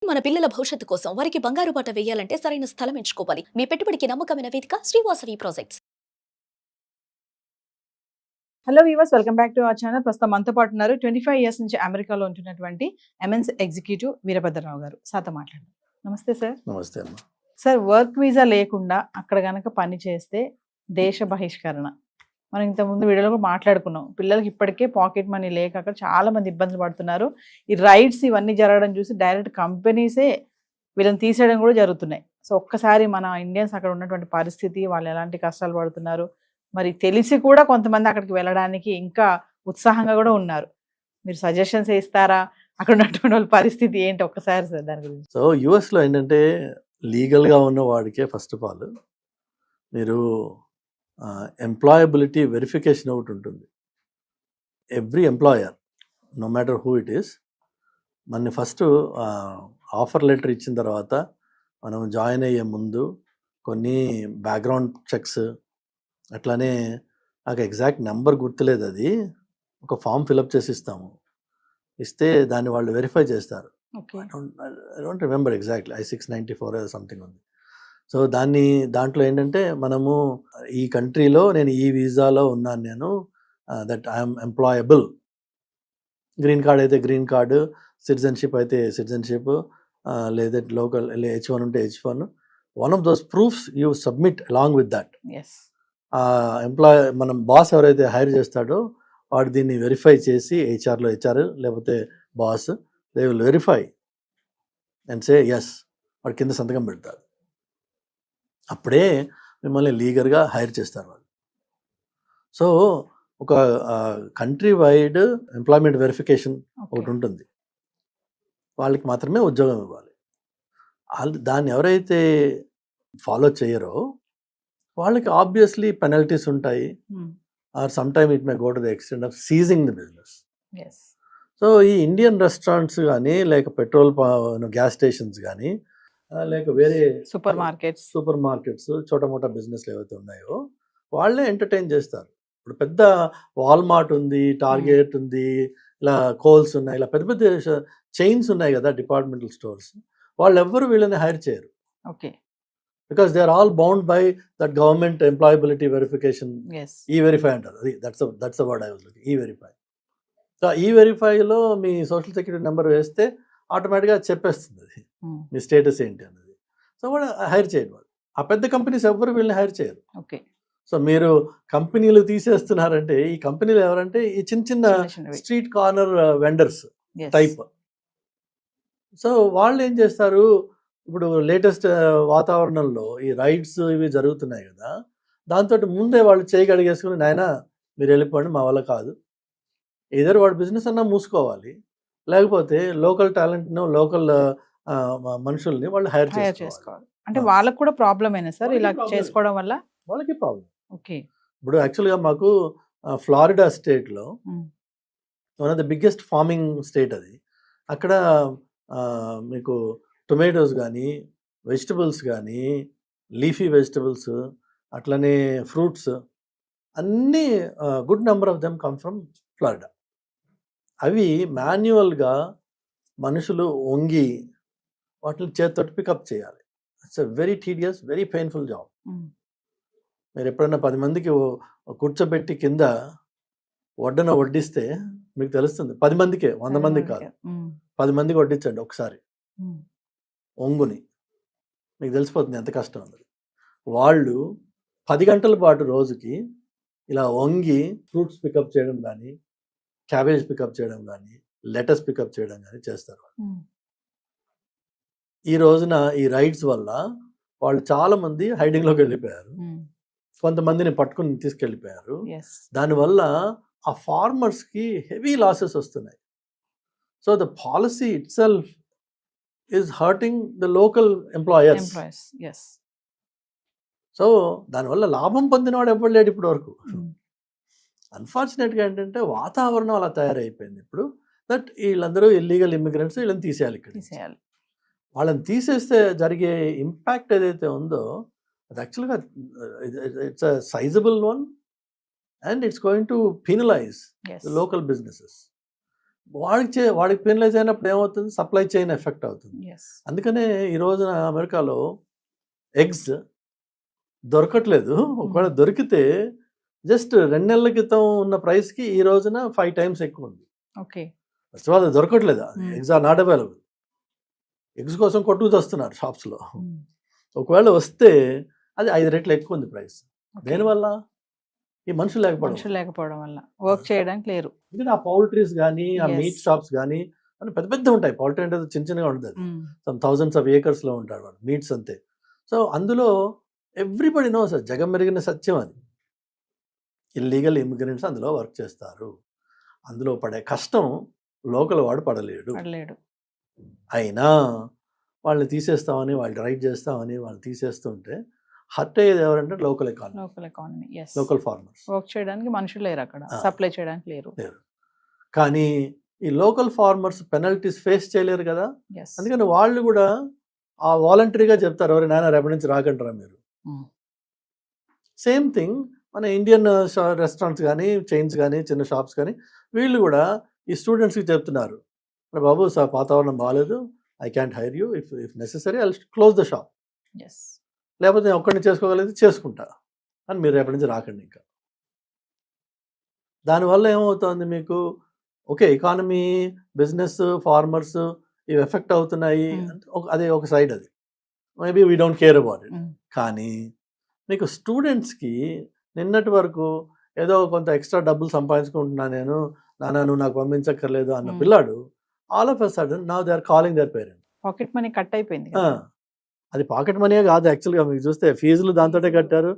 మన పిల్లల భవిష్యత్తు కోసం వారికి బంగారు బాట వేయాలంటే సరైన స్థలం ఎంచుకోవాలి. మీ పెట్టుబడికి నమ్మకమైన వేదిక Sri Vasavi projects. Hello weavers, welcome back to our channel. ప్రస్తుతం మనతో పాటు ఉన్నారు 25 ఇయర్స్ నుంచి అమెరికాలో ఉంటున్నటువంటి ఎంఎన్స్ ఎగ్జిక్యూటివ్ వీరభద్రరావు గారు. సార్తో మాట్లాడండి. నమస్తే సార్. నమస్తే అమ్మ. సార్, వర్క్ వీసా లేకుండా అక్కడ గనక పని చేస్తే దేశ బహిష్కరణ. మనం ఇంతకుముందు వీడియోలో కూడా మాట్లాడుకున్నాం. పిల్లలకి ఇప్పటికే పాకెట్ మనీ లేక అక్కడ చాలా మంది ఇబ్బందులు పడుతున్నారు. ఈ రైడ్స్ ఇవన్నీ జరగడం చూసి డైరెక్ట్ కంపెనీసే వీళ్ళని తీసేయడం కూడా జరుగుతున్నాయి. సో ఒక్కసారి మన ఇండియన్స్ అక్కడ ఉన్నటువంటి పరిస్థితి, వాళ్ళు ఎలాంటి కష్టాలు పడుతున్నారు, మరి తెలిసి కూడా కొంతమంది అక్కడికి వెళ్ళడానికి ఇంకా ఉత్సాహంగా కూడా ఉన్నారు. మీరు సజెషన్స్ ఇస్తారా? అక్కడ ఉన్నటువంటి వాళ్ళ పరిస్థితి ఏంటి ఒక్కసారి సార్ దాని గురించి. సో యుఎస్లో ఏంటంటే లీగల్గా ఉన్న వాడికే ఫస్ట్ ఆఫ్ ఆల్ మీరు ఎంప్లాయబిలిటీ వెరిఫికేషన్ ఒకటి ఉంటుంది. Every employer, no matter who it is, మన ఫస్ట్ ఆఫర్ లెటర్ ఇచ్చిన తర్వాత మనం జాయిన్ అయ్యే ముందు కొన్ని బ్యాక్గ్రౌండ్ చెక్స్, అట్లానే నాకు ఎగ్జాక్ట్ నెంబర్ గుర్తులేదు, అది ఒక ఫామ్ ఫిలప్ చేసి ఇస్తాము. ఇస్తే దాన్ని వాళ్ళు వెరిఫై చేస్తారు. I don't remember exactly, I-694 something ఉంది. సో దాంట్లో ఏంటంటే మనము ఈ కంట్రీలో నేను ఈ వీసాలో ఉన్నాను, నేను that I'm employable. Green card అయితే గ్రీన్ కార్డు, సిటిజన్షిప్ అయితే సిటిజన్షిప్, లేదా లోకల్ H1 ఉంటే H1. One of those proofs you submit along with that. మనం బాస్ ఎవరైతే హైర్ చేస్తాడో వాడు దీన్ని వెరిఫై చేసి, HR లేకపోతే boss, they will verify and say yes, వాడు కింద సంతకం పెడతారు. అప్పుడే మిమ్మల్ని లీగల్గా హైర్ చేస్తారు వాళ్ళు. సో ఒక కంట్రీ వైడ్ ఎంప్లాయ్మెంట్ వెరిఫికేషన్ ఒకటి ఉంటుంది, వాళ్ళకి మాత్రమే ఉద్యోగం ఇవ్వాలి. దాన్ని ఎవరైతే ఫాలో చేయరో వాళ్ళకి ఆబ్వియస్లీ పెనల్టీస్ ఉంటాయి, or some time it may go to the extent of seizing the business. So ఈ ఇండియన్ రెస్టారెంట్స్ కానీ, లేక పెట్రోల్ గ్యాస్ స్టేషన్స్ కానీ, లేక వేరే సూపర్ మార్కెట్స్ చోట మోటా బిజినెస్లు ఏవైతే ఉన్నాయో వాళ్ళే ఎంటర్టైన్ చేస్తారు. ఇప్పుడు పెద్ద వాల్మార్ట్ ఉంది, టార్గెట్ ఉంది, ఇలా కోల్స్ ఉన్నాయి, ఇలా పెద్ద పెద్ద చైన్స్ ఉన్నాయి కదా డిపార్ట్మెంటల్ స్టోర్స్. వాళ్ళు ఎవ్వరు వీళ్ళని హైర్ చేయరు. Because they are all bound by that government employability verification. E verify అంటారు, అది that's the word I was looking, e verify. So ఈ-వెరిఫైలో మీ సోషల్ సెక్యూరిటీ నెంబర్ వేస్తే ఆటోమేటిక్గా చెప్పేస్తుంది అది మీ స్టేటస్ ఏంటి అన్నది. సో వాడు హైర్ చేయడు. వాడు ఆ పెద్ద కంపెనీస్ ఎవ్వరు వీళ్ళని హైర్ చేయరు. సో మీరు కంపెనీలు తీసేస్తున్నారంటే, ఈ కంపెనీలు ఎవరంటే ఈ చిన్న చిన్న street corner vendors type. So వాళ్ళు ఏం చేస్తారు, ఇప్పుడు లేటెస్ట్ వాతావరణంలో ఈ రైడ్స్ ఇవి జరుగుతున్నాయి కదా, దాంతో ముందే వాళ్ళు చేయి కడిగేసుకుని, నాయన మీరు వెళ్ళిపోండి, మా వల్ల కాదు, ఏదో వాడు బిజినెస్ అన్నా మూసుకోవాలి, లేకపోతే లోకల్ టాలెంట్ను, లోకల్ మనుషుల్ని వాళ్ళు హైర్ చేసుకోవాలి. అంటే వాళ్ళకి కూడా ప్రాబ్లమేనా సార్ ఇలా చేసుకోవడం వల్ల? వాళ్ళకి ప్రాబ్లం. ఇప్పుడు యాక్చువల్గా మాకు ఫ్లారిడా స్టేట్లో one of the biggest farming state అది. అక్కడ మీకు టొమాటోస్ కానీ, వెజిటబుల్స్ కానీ, లీఫీ వెజిటబుల్స్, అట్లనే ఫ్రూట్స్ అన్నీ good number of them come from Florida. అవి మాన్యువల్గా మనుషులు వంగి వాటిని చేతితోటి పికప్ చేయాలి. It's a very tedious, very painful job. మీరు ఎప్పుడైనా 10 మందికి కూర్చోబెట్టి కింద వడ్డన వడ్డిస్తే మీకు తెలుస్తుంది. 10 మందికే, 100 మందికి కాదు, 10 మందికి వడ్డించండి ఒకసారి ఒంగుని, మీకు తెలిసిపోతుంది ఎంత కష్టం అన్నది. వాళ్ళు 10 గంటల పాటు రోజుకి ఇలా వంగి ఫ్రూట్స్ పికప్ చేయడం కానీ, క్యాబేజ్ పికప్ చేయడం కానీ, లెటస్ పికప్ చేయడం కానీ చేస్తారు. ఈ రోజున ఈ రైడ్స్ వల్ల వాళ్ళు చాలా మంది హైడింగ్లోకి వెళ్ళిపోయారు, కొంతమందిని పట్టుకుని తీసుకెళ్ళిపోయారు. దానివల్ల ఆ ఫార్మర్స్కి హెవీ లాసెస్ వస్తున్నాయి. So the policy it self is hurting the local employers. So దానివల్ల లాభం పొందినవాడు ఎవ్వరు లేడు ఇప్పటి వరకు. అన్ఫార్చునేట్గా ఏంటంటే వాతావరణం అలా తయారైపోయింది ఇప్పుడు, దట్ వీళ్ళందరూ ఇల్లీగల్ ఇమిగ్రెంట్స్, వీళ్ళని తీసేయాలి. వాళ్ళని తీసేస్తే జరిగే ఇంపాక్ట్ ఏదైతే ఉందో అది యాక్చువల్గా it's a sizeable one, and it's going to penalise local businesses. వాడికి పెనలైజ్ అయినప్పుడు ఏమవుతుంది, సప్లై చైన్ ఎఫెక్ట్ అవుతుంది. ఎస్. అందుకనే ఈ రోజున అమెరికాలో ఎగ్స్ దొరకట్లేదు. ఒకవేళ దొరికితే జస్ట్ 2 నెలల క్రితం ఉన్న ప్రైస్కి ఈ రోజున 5 times ఎక్కువ ఉంది. ఓకే. ఫస్ట్ ఆఫ్ ఆల్ అది దొరకట్లేదు, Hmm. Eggs are not available. Eggs కోసం కొట్టుకు వస్తున్నారు షాప్స్లో. ఒకవేళ వస్తే అది 5 రెట్లు ఎక్కువ ఉంది ప్రైస్. దేనివల్ల? ఈ మనుషులు లేకపోవడం వల్ల వర్క్ చేయడానికి లేరు. ఎందుకంటే ఆ పౌల్ట్రీస్ కానీ, ఆ Yes. మీట్ షాప్స్ కానీ అని పెద్ద పెద్ద ఉంటాయి. పౌల్ట్రీ అంటే చిన్న చిన్నగా ఉంటుంది, సమ్ థౌజండ్స్ ఆఫ్ ఏకర్స్లో ఉంటాడు వాడు, మీట్స్ అంతే. సో అందులో ఎవ్రీబడి నోస్, జగం మెరిగిన సత్యం అది. ఇల్లీగల్ ఇమిగ్రెంట్స్ అందులో వర్క్ చేస్తారు. అందులో పడే కష్టం లోకల్ వాడు పడలేడు. అయినా వాళ్ళని తీసేస్తామని, వాళ్ళు రైట్ చేస్తామని వాళ్ళు తీసేస్తుంటే హర్ట్ అయ్యేది ఎవరంటే local economy, local farmers. Work చేయడానికి మనుషులు లేరు అక్కడ, సప్లై చేయడానికి లేరు. కానీ ఈ లోకల్ ఫార్మర్స్ పెనల్టీస్ ఫేస్ చేయలేరు కదా. అందుకని వాళ్ళు కూడా ఆ వాలంటరీగా చెప్తారు, ఎవరి నాయన రేపటి నుంచి రాకంటారా మీరు. సేమ్ థింగ్ మన ఇండియన్ రెస్టారెంట్స్ కానీ, చైన్స్ కానీ, చిన్న షాప్స్ కానీ, వీళ్ళు కూడా ఈ స్టూడెంట్స్కి చెప్తున్నారు, బాబు సార్ వాతావరణం బాగాలేదు, I can't hire you, if necessary I close the shop, లేకపోతే నేను ఒక్కడిని చేసుకోగలిగితే చేసుకుంటా అని మీరు రేపటి నుంచి రాకండి ఇంకా. దానివల్ల ఏమవుతుంది మీకు, ఓకే ఎకానమీ, బిజినెస్, ఫార్మర్స్ ఇవి ఎఫెక్ట్ అవుతున్నాయి అంటే అదే ఒక సైడ్, అది maybe we don't care about it. కానీ మీకు స్టూడెంట్స్కి నిన్నటి వరకు ఏదో కొంత ఎక్స్ట్రా డబ్బులు సంపాదించుకుంటున్నా నేను, నాన్న నువ్వు నాకు పంపించక్కర్లేదు అన్న పిల్లాడు all of a sudden now they are calling their parent. Pocket money cut అయిపోయింది. అది పాకెట్ మనీయే కాదు యాక్చువల్గా, మీకు చూస్తే ఫీజులు దాంతోటే కట్టారు,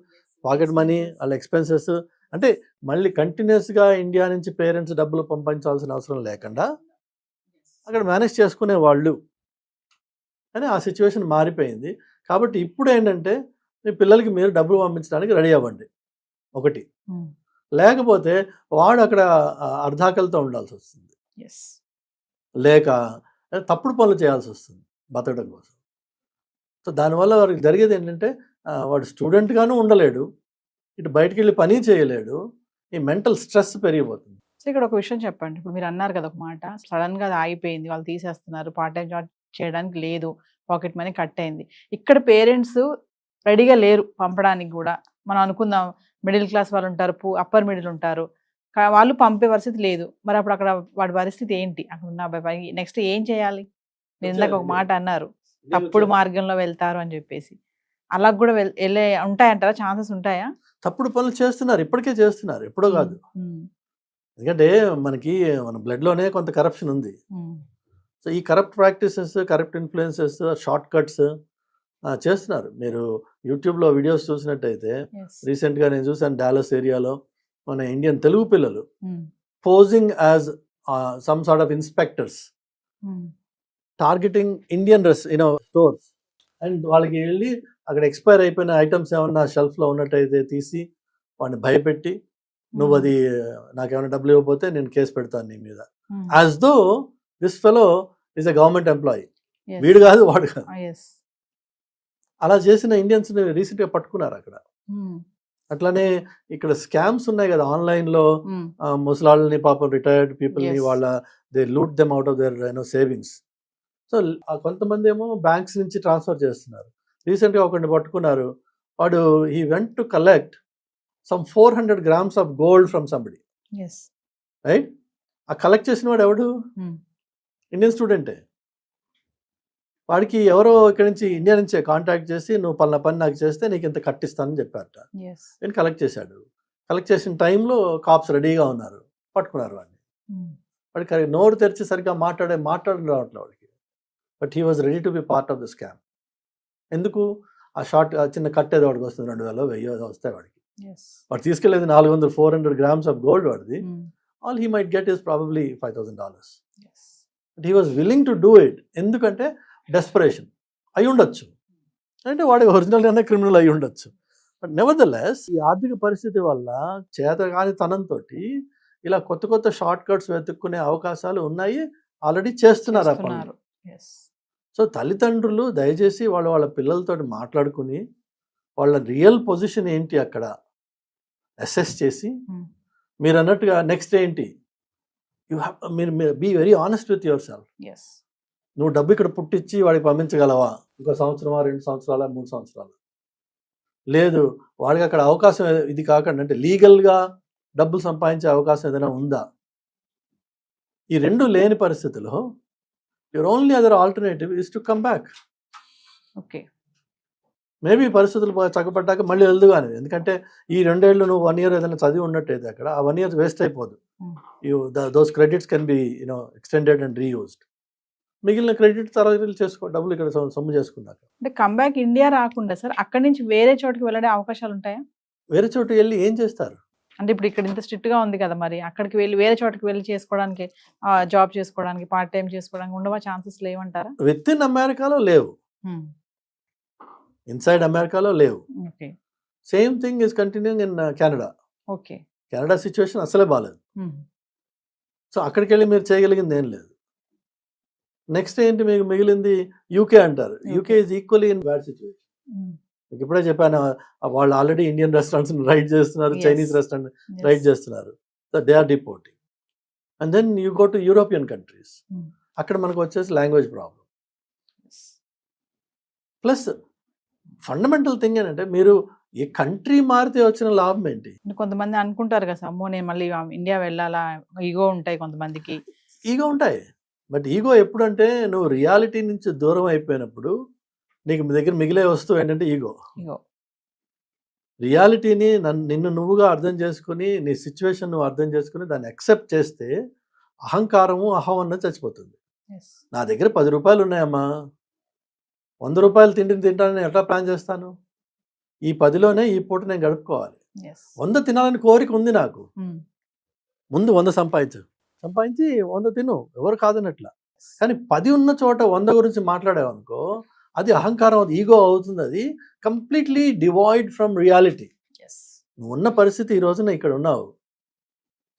పాకెట్ మనీ, వాళ్ళ ఎక్స్పెన్సెస్. అంటే మళ్ళీ కంటిన్యూస్గా ఇండియా నుంచి పేరెంట్స్ డబ్బులు పంపించాల్సిన అవసరం లేకుండా అక్కడ మేనేజ్ చేసుకునే వాళ్ళు అని ఆ సిచ్యువేషన్ మారిపోయింది. కాబట్టి ఇప్పుడు ఏంటంటే మీ పిల్లలకి మీరు డబ్బులు పంపించడానికి రెడీ అవ్వండి ఒకటి, లేకపోతే వాడు అక్కడ అర్ధాకలతో ఉండాల్సి వస్తుంది, లేక తప్పుడు పనులు చేయాల్సి వస్తుంది బతకడం కోసం. సో దానివల్ల వారికి జరిగేది ఏంటంటే వాడు స్టూడెంట్గాను ఉండలేడు, ఇటు బయటికి వెళ్ళి పని చేయలేడు, ఈ మెంటల్ స్ట్రెస్ పెరిగిపోతుంది. సో ఇక్కడ ఒక విషయం చెప్పండి, ఇప్పుడు మీరు అన్నారు కదా ఒక మాట, సడన్గా అది ఆగిపోయింది, వాళ్ళు తీసేస్తున్నారు, పార్ట్ టైం జాబ్ చేయడానికి లేదు, పాకెట్ మనీ కట్ అయింది. ఇక్కడ పేరెంట్స్ రెడీగా లేరు పంపడానికి కూడా. మనం అనుకుందాం మిడిల్ క్లాస్ వాళ్ళు ఉంటారు, అప్పర్ మిడిల్ ఉంటారు, వాళ్ళు పంపే పరిస్థితి లేదు. మరి అప్పుడు అక్కడ వాడి పరిస్థితి ఏంటి? అక్కడ ఉన్న అబ్బాయి నెక్స్ట్ ఏం చేయాలి? మీరు ఇందాక ఒక మాట అన్నారు, తప్పుడు మార్గంలో వెళ్తారు అని చెప్పేసి, అలా కూడా వెళ్ళే ఉంటాయంటారా? ఛాన్సెస్ ఉంటాయా? తప్పుడు పనులు చేస్తున్నారు, ఇప్పటికే చేస్తున్నారు, ఎప్పుడో కాదు. ఎందుకంటే మనకి మన బ్లడ్లోనే కొంత కరప్షన్ ఉంది. సో ఈ corrupt practices, corrupt influences, short cuts చేస్తున్నారు. మీరు యూట్యూబ్లో వీడియోస్ చూసినట్టయితే రీసెంట్గా నేను చూసాను, డాలస్ ఏరియాలో మన ఇండియన్ తెలుగు పిల్లలు posing as some sort of inspectors targeting Indian stores, and వాళ్ళకి వెళ్ళి అక్కడ ఎక్స్పైర్ అయిపోయిన ఐటమ్స్ ఏమన్నా షెల్ఫ్లో ఉన్నట్టయితే తీసి వాడిని భయపెట్టి, నువ్వు అది నాకేమైనా డబ్బులు ఇవ్వకపోతే నేను కేసు పెడతాను నీ మీద, as though this fellow is a government employee, వీడు కాదు వాడు కాదు. అలా చేసిన ఇండియన్స్ రీసెంట్గా పట్టుకున్నారు అక్కడ. అట్లానే ఇక్కడ స్కామ్స్ ఉన్నాయి కదా ఆన్లైన్లో, ముసలాళ్ళని పాపం రిటైర్డ్ పీపుల్ని వాళ్ళ they loot them out of their savings. So కొంతమంది ఏమో బ్యాంక్స్ నుంచి ట్రాన్స్ఫర్ చేస్తున్నారు. రీసెంట్గా ఒకరిని పట్టుకున్నారు, వాడు he went to collect some 400 grams of gold from somebody, right? ఆ కలెక్ట్ చేసిన వాడు ఎవడు? ఇండియన్ స్టూడెంటే. వాడికి ఎవరో ఇక్కడి నుంచి ఇండియా నుంచే కాంటాక్ట్ చేసి, నువ్వు పలానా పని నాకు చేస్తే నీకు ఇంత కట్టిస్తానని చెప్పారట. నేను కలెక్ట్ చేశాడు. కలెక్ట్ చేసిన టైంలో కాప్స్ రెడీగా ఉన్నారు, పట్టుకున్నారు వాడిని. వాడికి నోరు తెరిచి సరిగ్గా మాట్లాడడం రావట్లేదు వాడికి. But he was ready to be part of the scam. ఎందుకు? ఆ చిన్న కట్టేది వాడికి వస్తుంది, 2000-1000 వస్తాయి వాడికి. వాడు తీసుకెళ్ళేది 400-400 grams ఆఫ్ గోల్డ్ వాడిది. All he might get is probably $5,000. But he was willing to do it. ఎందుకంటే డెస్పరేషన్ అయి ఉండొచ్చు, అంటే వాడి ఒరిజినల్గానే క్రిమినల్ అయి ఉండొచ్చు. బట్ నెవర్ ద లెస్ ఈ ఆర్థిక పరిస్థితి వల్ల చేతకాని తనంతో ఇలా కొత్త కొత్త షార్ట్ కట్స్ వెతుక్కునే అవకాశాలు ఉన్నాయి, ఆల్రెడీ చేస్తున్నారు ఆ పనులు. సో తల్లిదండ్రులు దయచేసి వాళ్ళ పిల్లలతో మాట్లాడుకుని వాళ్ళ రియల్ పొజిషన్ ఏంటి అక్కడ అసెస్ చేసి, మీరు అన్నట్టుగా నెక్స్ట్ ఏంటి, మీరు be very honest with yourself. Yes. నువ్వు డబ్బు ఇక్కడ పుట్టించి వాడికి పంపించగలవా? ఇంకో సంవత్సరమా, 2 సంవత్సరాల, 3 సంవత్సరాలు? లేదు, వాడికి అక్కడ అవకాశం ఇది కాకుండా అంటే లీగల్గా డబ్బులు సంపాదించే అవకాశం ఏదైనా ఉందా? ఈ రెండు లేని పరిస్థితిలో your only other alternative is to come back. Okay. Maybe పరిస్థితులు చక్కబడ్డాక మళ్ళీ వెళ్దు కానీ, ఎందుకంటే ఈ 2 ఏళ్ళు నువ్వు 1 ఇయర్ ఏదైనా చదివి ఉన్నట్టయితే అక్కడ ఆ 1 ఇయర్ వేస్ట్ అయిపోదు. Those credits can be extended and reused. మిగిలిన క్రెడిట్ తర్వాత చేసుకో, డబ్బులు ఇక్కడ సొమ్ము చేసుకున్నాక. అంటే కంబ్యాక్ ఇండియా రాకుండా సార్ అక్కడి నుంచి వేరే చోటుకి వెళ్ళడే అవకాశాలు ఉంటాయా? వేరే చోటు వెళ్ళి ఏం చేస్తారు? అంటే ఇప్పుడు ఇక్కడ ఇంత స్ట్రిక్ట్ గా ఉంది కదా, మరి అక్కడికి వెళ్ళి వేరే చోటుకి వెళ్ళి చేసుకోవడానికి, జాబ్ చేసుకోవడానికి, పార్ట్ టైం చేసుకోవడానికి ఉండవా ఛాన్సెస్ లేవంటారా? విత్ ఇన్ అమెరికాలో లేవు, ఇన్సైడ్ అమెరికాలో లేవు. Okay. Same thing is continuing in Canada. Okay. Canada situation అసలే బాగాలేదు. సో అక్కడికి వెళ్ళి మీరు చేయగలిగింది ఏం లేదు. నెక్స్ట్ ఏంటి మీకు మిగిలింది? యూకే అంటారు. UK is equally in bad situation. మీకు ఇప్పుడే చెప్పాను, వాళ్ళు ఆల్రెడీ ఇండియన్ రెస్టారెంట్స్ రైడ్ చేస్తున్నారు, చైనీస్ రెస్టారెంట్ రైడ్ చేస్తున్నారు. So they are deporting. And then you go to European countries. అక్కడ మనకు వచ్చేసి language problem. Plus fundamental thing ఏంటంటే మీరు ఈ కంట్రీ మారితే వచ్చిన లాభం ఏంటి? కొంతమంది అనుకుంటారు కదా, అమ్మో నేను మళ్ళీ ఇండియా వెళ్ళాలా, ఈగో ఉంటాయి కొంతమందికి. ఈగో ఉంటాయి, బట్ ఈగో ఎప్పుడంటే నువ్వు రియాలిటీ నుంచి దూరం అయిపోయినప్పుడు నీకు మీ దగ్గర మిగిలే వస్తువు ఏంటంటే ఈగో. రియాలిటీని నిన్ను నువ్వుగా అర్థం చేసుకుని, నీ సిచ్యువేషన్ నువ్వు అర్థం చేసుకుని దాన్ని యాక్సెప్ట్ చేస్తే అహంకారము, అహం అన్నది చచ్చిపోతుంది. నా దగ్గర 10 రూపాయలు ఉన్నాయమ్మా, 100 రూపాయలు తిండిని తింటానని ఎట్లా ప్లాన్ చేస్తాను? ఈ 10లోనే ఈ పూట నేను గడుపుకోవాలి. 100 తినాలని కోరిక ఉంది నాకు, ముందు 100 సంపాదించి 100 తిను, ఎవరు కాదనట్లా. కానీ 10 ఉన్న చోట 100 గురించి మాట్లాడావనుకో, అది అహంకారం, అది ఈగో అవుతుంది. అది కంప్లీట్లీ డివాయిడ్ ఫ్రమ్ రియాలిటీ. నువ్వు ఉన్న పరిస్థితి ఈ రోజున ఇక్కడ ఉన్నావు.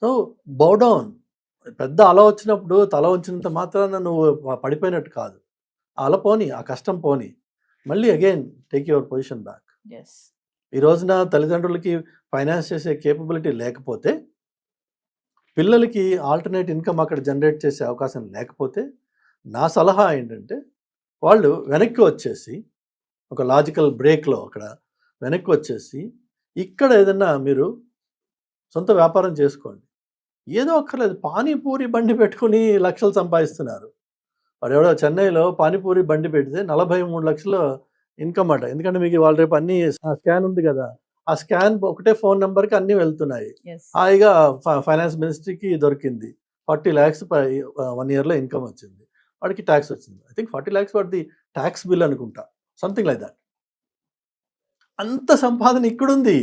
సో బౌ డౌన్. పెద్ద అల వచ్చినప్పుడు తల వచ్చినంత మాత్రాన నువ్వు పడిపోయినట్టు కాదు. ఆ అల పోని, ఆ కష్టం పోని, మళ్ళీ again take your position back. ఈ రోజున తల్లిదండ్రులకి ఫైనాన్స్ చేసే కేపబిలిటీ లేకపోతే, పిల్లలకి ఆల్టర్నేట్ ఇన్కమ్ అక్కడ జనరేట్ చేసే అవకాశం లేకపోతే, నా సలహా ఏంటంటే వాళ్ళు వెనక్కి వచ్చేసి ఒక లాజికల్ బ్రేక్లో అక్కడ వెనక్కి వచ్చేసి ఇక్కడ ఏదన్నా మీరు సొంత వ్యాపారం చేసుకోండి. ఏదో అక్కర్లేదు, పానీపూరి బండి పెట్టుకుని లక్షలు సంపాదిస్తున్నారు. వాడు ఎవడో చెన్నైలో పానీపూరి బండి పెడితే 43 లక్షల ఇన్కమ్ అట. ఎందుకంటే మీకు వాళ్ళ రేపు అన్ని స్కాన్ ఉంది కదా, ఆ స్కాన్ ఒకటే ఫోన్ నెంబర్కి అన్నీ వెళ్తున్నాయి. హాయిగా ఫైనాన్స్ మినిస్ట్రీకి దొరికింది. 40 lakhs 1 yearలో ఇన్కమ్ వచ్చింది. వాడికి ట్యాక్స్ వచ్చింది. ఐ థింక్ 40 lakhs వాడి ట్యాక్స్ బిల్ అనుకుంటా, సంథింగ్ లైక్ దాట్. అంత సంపాదన ఇక్కడుంది,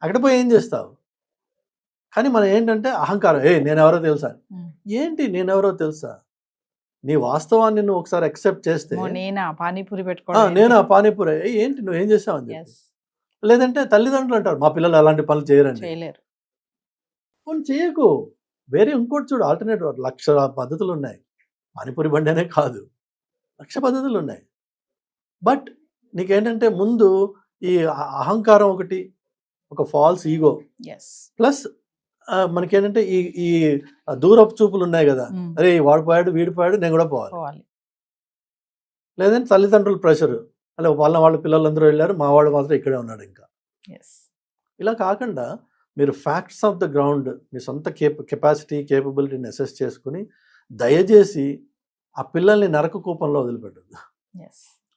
అక్కడ పోయి ఏం చేస్తావు? కానీ మనం ఏంటంటే అహంకారం, నేనెవరో తెలుసా. ఏంటి నేనెవరో తెలుసా? నీ వాస్తవాన్ని నువ్వు ఒకసారి యాక్సెప్ట్ చేస్తే, నేనా పానీపూరి నేను ఆ పానీపూరి, ఏంటి నువ్వు ఏం చేసావు అని చెప్పి. లేదంటే తల్లిదండ్రులు అంటారు మా పిల్లలు అలాంటి పనులు చేయరండి. పనులు చేయకు, వేరే ఇంకోటి చూడు, ఆల్టర్నేటివ్ 1,00,000 పద్ధతులు ఉన్నాయి. పానీపూరి బండి అనే కాదు, 1,00,000 పద్ధతులు ఉన్నాయి. బట్ నీకేంటంటే ముందు ఈ అహంకారం ఒకటి, ఒక ఫాల్స్ ఈగో, ప్లస్ మనకేంటంటే ఈ దూరపు చూపులు ఉన్నాయి కదా, అరే వాడు పోయాడు వీడు పోయాడు నేను కూడా పోవాలి. లేదంటే తల్లిదండ్రుల ప్రెషర్, అలా వాళ్ళ పిల్లలందరూ వెళ్ళారు, మా వాడు మాత్రం ఇక్కడే ఉన్నాడు. ఇంకా ఇలా కాకుండా మీరు ఫ్యాక్ట్స్ ఆఫ్ ద గ్రౌండ్, మీ సొంత కెపాసిటీ కేపబిలిటీని అసెస్ చేసుకుని దయచేసి ఆ పిల్లల్ని నరక కూపంలో వదిలిపెట్టద్దు.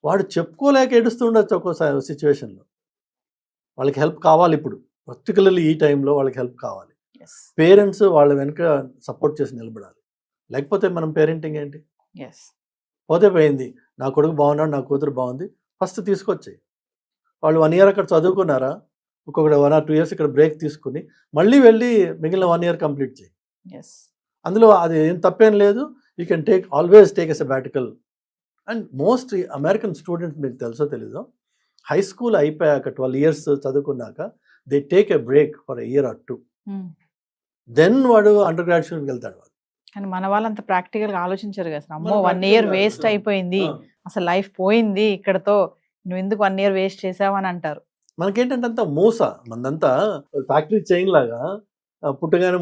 వాడు చెప్పుకోలేక ఏడుస్తుండొచ్చు ఒక్కో సిచ్యువేషన్లో. వాళ్ళకి హెల్ప్ కావాలి, ఇప్పుడు పర్టికులర్లీ ఈ టైంలో వాళ్ళకి హెల్ప్ కావాలి. పేరెంట్స్ వాళ్ళ వెనుక సపోర్ట్ చేసి నిలబడాలి. లేకపోతే మనం పేరెంటింగ్ ఏంటి? పోతే పోయింది, నా కొడుకు బాగున్నాడు, నా కూతురు బాగుంది, ఫస్ట్ తీసుకొచ్చాయి. వాళ్ళు 1 year అక్కడ చదువుకున్నారా, ఇంకొకటి 1 or 2 years ఇక్కడ బ్రేక్ తీసుకుని మళ్ళీ వెళ్ళి మిగిలిన 1 year కంప్లీట్ చేయి. అందులో అది ఏం తప్పేం లేదు. You can always take a sabbatical. And most American students, మీకు తెలుసో తెలీదో, హై స్కూల్ అయిపోయాక 12 years చదువుకున్నాక they take a break for a year or 2. Then వాడు అండర్ గ్రాడ్యుయేట్కి వెళ్తాడు. వాడు కానీ మన వాళ్ళంత ప్రాక్టికల్గా ఆలోచించారు కదా, అమ్మో 1 year వేస్ట్ అయిపోయింది, అసలు లైఫ్ పోయింది ఇక్కడతో, నువ్వు ఎందుకు 1 year వేస్ట్ చేసావు అని అంటారు. మనకేంటంటే అంతా మోస, మనదంతా ఫ్యాక్టరీ చైన్ లాగా పుట్టగానే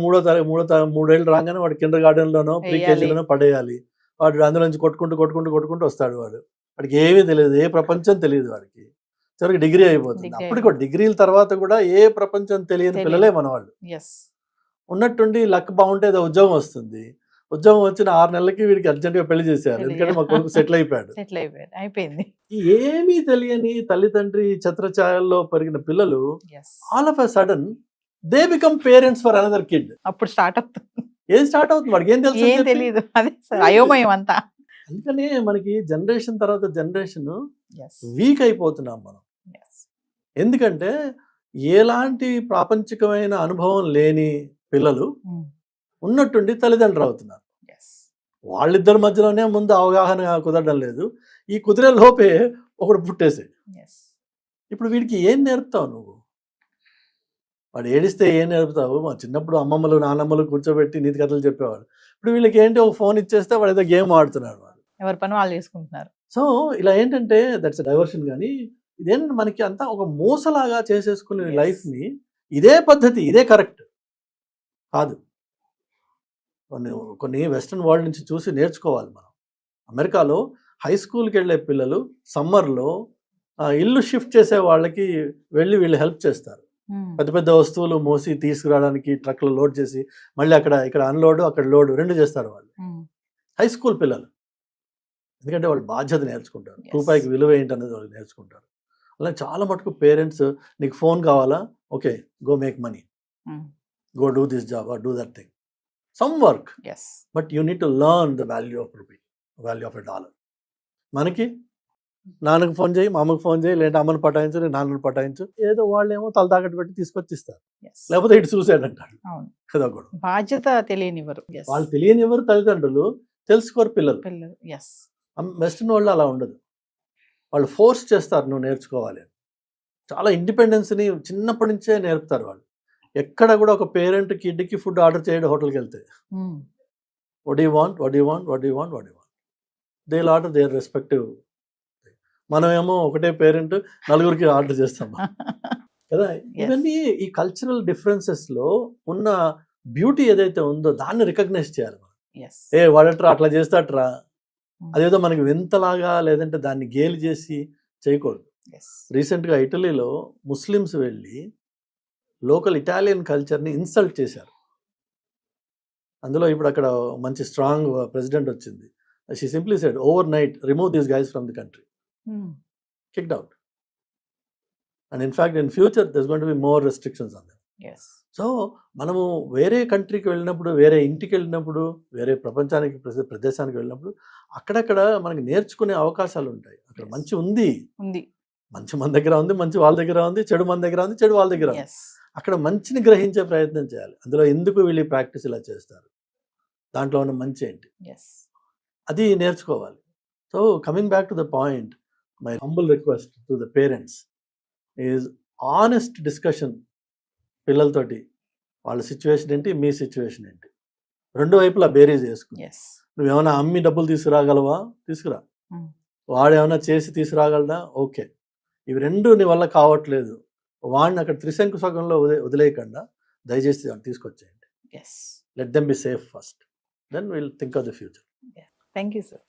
మూడేళ్ళు రాగానే వాడు కిండర్ గార్డెన్లోనో ప్రీ వేయాలి. కేజీలోనో పడేయాలి. వాడు అందులో నుంచి కొట్టుకుంటూ వస్తాడు. వాడికి ఏమీ తెలియదు, ఏ ప్రపంచం తెలియదు వాడికి. చివరికి డిగ్రీ అయిపోతుంది. Degree అప్పటికి కూడా డిగ్రీల తర్వాత కూడా ఏ ప్రపంచం తెలియని తెలియదు. పిల్లలే మన వాళ్ళు. ఎస్ ఉన్నట్టుండి లక్ బాగుంటే ఏదో ఉద్యోగం వస్తుంది. ఉద్యోగం వచ్చిన 6 నెలలకి వీడికి అర్జెంట్గా పెళ్లి చేసేయాలి, ఎందుకంటే మా కొడుకు సెటిల్ అయిపోయాడు. సెటిల్ అయిపోయింది. ఏమీ తెలియని తల్లిదండ్రి ఛత్రఛాయల్లో పెరిగిన పిల్లలు yes all of a sudden they become parents for another kid. అప్పుడు స్టార్ట్ అవుతుంది. ఏం స్టార్ట్ అవుతుంది, వాడికి ఏం తెలుసు ఏం తెలియదు. అదే సార్ అయోమయం అంతా. అందుకనే మనకి జనరేషన్ తర్వాత జనరేషన్ ఎస్ వీక్ అయిపోతున్నాం మనం. ఎస్ ఎందుకంటే ఎలాంటి ప్రాపంచికమైన అనుభవం లేని పిల్లలు ఉన్నట్టుండి తల్లిదండ్రులు అవుతున్నారు. ఎస్ వాళ్ళిద్దరి మధ్యలోనే ముందు అవగాహన కుదరడం లేదు. ఈ కుదిరే లోపే ఒకడు పుట్టేసే. ఎస్ ఇప్పుడు వీడికి ఏం నేర్పుతావు నువ్వు? వాడు ఏడిస్తే ఏం నేర్పుతావు? మా చిన్నప్పుడు అమ్మమ్మలు నాన్నమ్మలు కూర్చోబెట్టి నీతి కథలు చెప్పేవాడు. ఇప్పుడు వీళ్ళకి ఏంటి, ఒక ఫోన్ ఇచ్చేస్తే వాడు ఏదో గేమ్ ఆడుతున్నాడు. వాడు ఎవరి పని వాళ్ళు చేసుకుంటున్నారు. సో ఇలా ఏంటంటే దట్స్ డైవర్షన్. కానీ ఇదేంటి మనకి అంతా ఒక మూసలాగా చేసేసుకునే Yes. లైఫ్ని ఇదే పద్ధతి, ఇదే కరెక్ట్ కాదు. కొన్ని వెస్ట్రన్ వరల్డ్ నుంచి చూసి నేర్చుకోవాలి మనం. అమెరికాలో హై స్కూల్కి వెళ్ళే పిల్లలు సమ్మర్లో ఇల్లు షిఫ్ట్ చేసే వాళ్ళకి వెళ్ళి వీళ్ళు హెల్ప్ చేస్తారు. పెద్ద పెద్ద వస్తువులు మోసి తీసుకురావడానికి ట్రక్లో లోడ్ చేసి మళ్ళీ ఇక్కడ అన్లోడ్ అక్కడ లోడ్ 2 చేస్తారు వాళ్ళు. హై స్కూల్ పిల్లలు, ఎందుకంటే వాళ్ళు బాధ్యత నేర్చుకుంటారు. Yes. రూపాయికి విలువ ఏంటి అనేది వాళ్ళు నేర్చుకుంటారు. అలా చాలా మటుకు పేరెంట్స్, నీకు ఫోన్ కావాలా, okay go make money, go do this job or do that thing, some work, yes but you need to learn the value of rupee, value of a dollar. మనకి నాన్నకు ఫోన్ చేయి, మా అమ్మకు phone చేయి, లేదంటే అమ్మను పటాయించు, నేను నాన్నను పటాయించు, ఏదో వాళ్ళు ఏమో తల తాకట్టు పెట్టి తీసుకొచ్చి ఇస్తారు. ఎస్ లేకపోతే ఇటు చూసాడు అంటాడు. అవును. కదా కూడా బాధ్యత తెలియనివ్వరు. Yes. వాళ్ళు తెలియని ఎవరు తల్లిదండ్రులు, తెలుసుకోరు పిల్లలు. పిల్లలు. ఎస్ వెస్ట్రన్ వాళ్ళు అలా ఉండదు. వాళ్ళు ఫోర్స్ చేస్తారు నువ్వు నేర్చుకోవాలి అని. చాలా ఇండిపెండెన్స్ని చిన్నప్పటి నుంచే నేర్పుతారు వాళ్ళు. ఎక్కడ కూడా ఒక పేరెంట్ కిడ్కి ఫుడ్ ఆర్డర్ చేయడం హోటల్కి వెళ్తే, what do you want, what do you want, what do you want, what do you want, they'll order their respective. మనమేమో ఒకటే పేరెంట్ నలుగురికి ఆర్డర్ చేస్తాం కదా. ఇవన్నీ ఈ కల్చరల్ డిఫరెన్సెస్లో ఉన్న బ్యూటీ ఏదైతే ఉందో దాన్ని రికగ్నైజ్ చేయాలి మనం. ఎస్ వాడట్రా అట్లా చేస్తాట్రా, అదేదో మనకి వింతలాగా లేదంటే దాన్ని గేలి చేసి చేయకూడదు. ఎస్ రీసెంట్గా ఇటలీలో ముస్లిమ్స్ వెళ్ళి లోకల్ ఇటాలియన్ కల్చర్ని ఇన్సల్ట్ చేశారు. అందులో ఇప్పుడు అక్కడ మంచి స్ట్రాంగ్ ప్రెసిడెంట్ వచ్చింది. She simply said over night remove these guys from the country, kicked out, and in fact in future there's going to be more restrictions on them. Yes so మనము వేరే కంట్రీకి వెళ్ళినప్పుడు, వేరే ఇంటికి వెళ్ళినప్పుడు, వేరే ప్రపంచానికి ప్రదేశానికి వెళ్ళినప్పుడు అక్కడక్కడ మనకి నేర్చుకునే అవకాశాలు ఉంటాయి. అక్కడ Yes. మంచి ఉంది, ఉంది. మంచి మన దగ్గర ఉంది, మంచి వాళ్ళ దగ్గర ఉంది, చెడు మన దగ్గర ఉంది, చెడు వాళ్ళ దగ్గర ఉంది. ఎస్ అక్కడ మంచిని గ్రహించే ప్రయత్నం చేయాలి. అందులో ఎందుకు వీళ్ళు ప్రాక్టీస్ ఇలా చేస్తారు, దాంట్లో ఉన్న మంచి ఏంటి, ఎస్ అది నేర్చుకోవాలి. So coming back to the point, my humble request to the parents is honest discussion పిల్లలతోటి. వాళ్ళ సిచ్యువేషన్ ఏంటి, మీ సిచ్యువేషన్ ఏంటి, రెండు వైపులా బేరీజ్ చేసుకుని, ఎస్ నువ్వేమైనా అమ్మి డబ్బులు తీసుకురాగలవా, తీసుకురా. Hmm. వాడు ఏమైనా చేసి తీసుకురాగలడా, ఓకే. ఇవి రెండు నీ వల్ల కావట్లేదు, వాడిని అక్కడ త్రిశంకు సగంలో వదిలేయకుండా దయచేసి వాడిని తీసుకొచ్చేయండి. Yes let them be safe first, then will think of the future. Thank you sir.